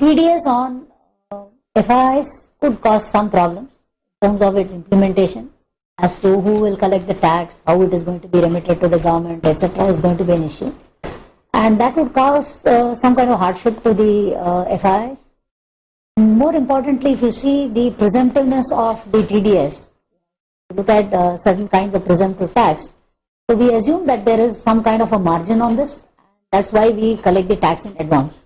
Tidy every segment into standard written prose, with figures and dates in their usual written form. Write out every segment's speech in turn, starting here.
TDS on FIIs could cause some problems in terms of its implementation as to who will collect the tax, how it is going to be remitted to the government, etc. is going to be an issue. And that would cause some kind of hardship to the FIIs. More importantly, if you see the presumptiveness of the TDS, look at certain kinds of presumptive tax, so we assume that there is some kind of a margin on this. That's why we collect the tax in advance.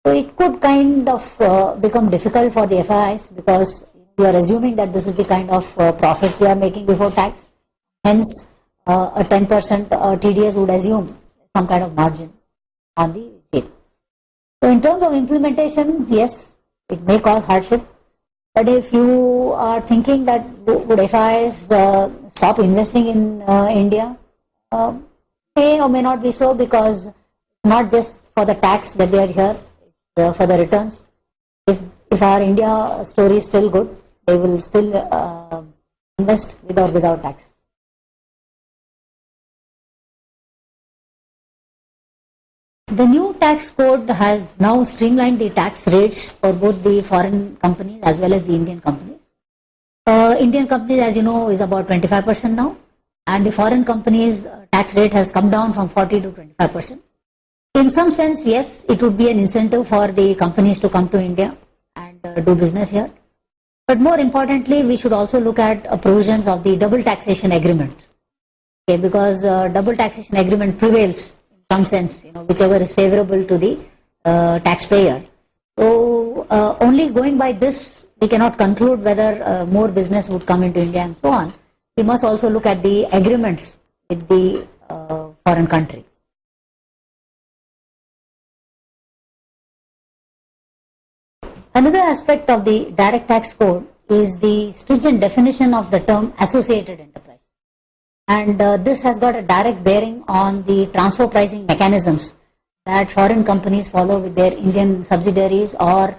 So it could kind of become difficult for the FIIs because you are assuming that this is the kind of profits they are making before tax. Hence, a 10% TDS would assume some kind of margin on the deal. So in terms of implementation, yes, it may cause hardship. But if you are thinking that would FIIs stop investing in India, may or may not be so, because not just for the tax that they are here, it's for the returns. If our India story is still good, they will still invest with or without tax. The new tax code has now streamlined the tax rates for both the foreign companies as well as the Indian companies. Indian companies, as you know, is about 25% now, and the foreign companies' tax rate has come down from 40 to 25%. In some sense, yes, it would be an incentive for the companies to come to India and do business here. But more importantly, we should also look at provisions of the double taxation agreement. Okay, because double taxation agreement prevails in some sense, whichever is favorable to the taxpayer. So only going by this, we cannot conclude whether more business would come into India and so on. We must also look at the agreements with the foreign country. Another aspect of the direct tax code is the stringent definition of the term associated enterprise. And this has got a direct bearing on the transfer pricing mechanisms that foreign companies follow with their Indian subsidiaries or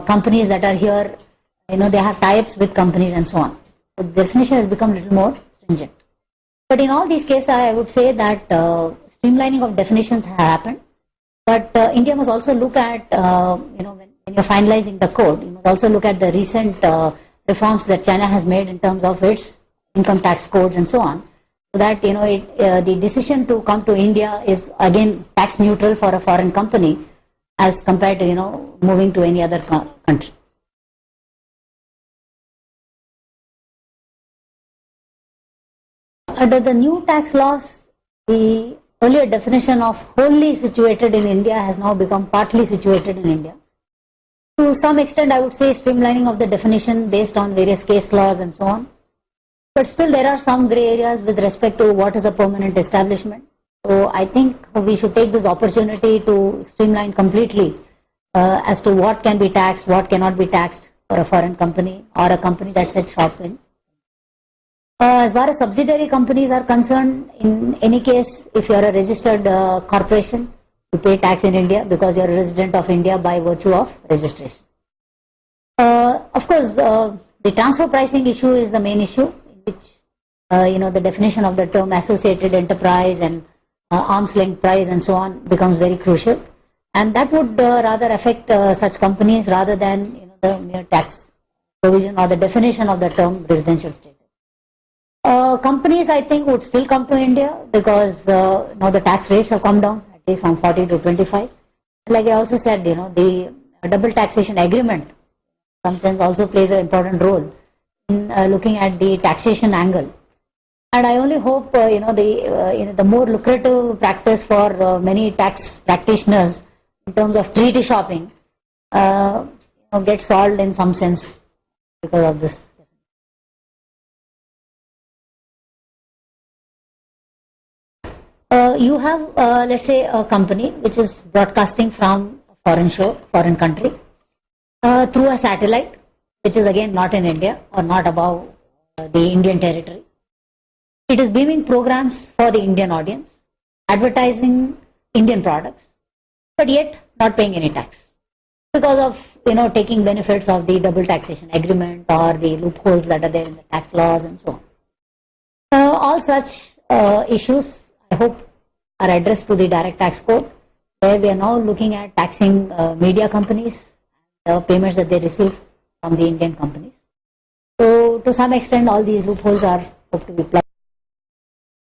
companies that are here, they have tie-ups with companies and so on. So the definition has become a little more stringent. But in all these cases, I would say that streamlining of definitions has happened. But India must also look at, when you're finalizing the code, you must also look at the recent reforms that China has made in terms of its income tax codes and so on. So that, the decision to come to India is again tax neutral for a foreign company as compared to, moving to any other country. Under the new tax laws, the earlier definition of wholly situated in India has now become partly situated in India. To some extent, I would say streamlining of the definition based on various case laws and so on. But still, there are some grey areas with respect to what is a permanent establishment. So I think we should take this opportunity to streamline completely as to what can be taxed, what cannot be taxed for a foreign company or a company that sets shop in. As far as subsidiary companies are concerned, in any case, if you are a registered corporation, you pay tax in India because you are a resident of India by virtue of registration. Of course, the transfer pricing issue is the main issue, in which the definition of the term associated enterprise and arm's length price and so on becomes very crucial, and that would rather affect such companies rather than the mere tax provision or the definition of the term residential status. Companies, I think, would still come to India because now the tax rates have come down, at least from 40 to 25. Like I also said, the double taxation agreement, in some sense, also plays an important role in looking at the taxation angle. And I only hope, the more lucrative practice for many tax practitioners in terms of treaty shopping, gets solved in some sense because of this. You have, let's say, a company which is broadcasting from a foreign country, through a satellite, which is again not in India or not above the Indian territory. It is beaming programs for the Indian audience, advertising Indian products, but yet not paying any tax because of taking benefits of the double taxation agreement or the loopholes that are there in the tax laws and so on. All such issues, I hope, are addressed to the direct tax code. where we are now looking at taxing media companies, the payments that they receive from the Indian companies. So to some extent, all these loopholes are hope to be plugged.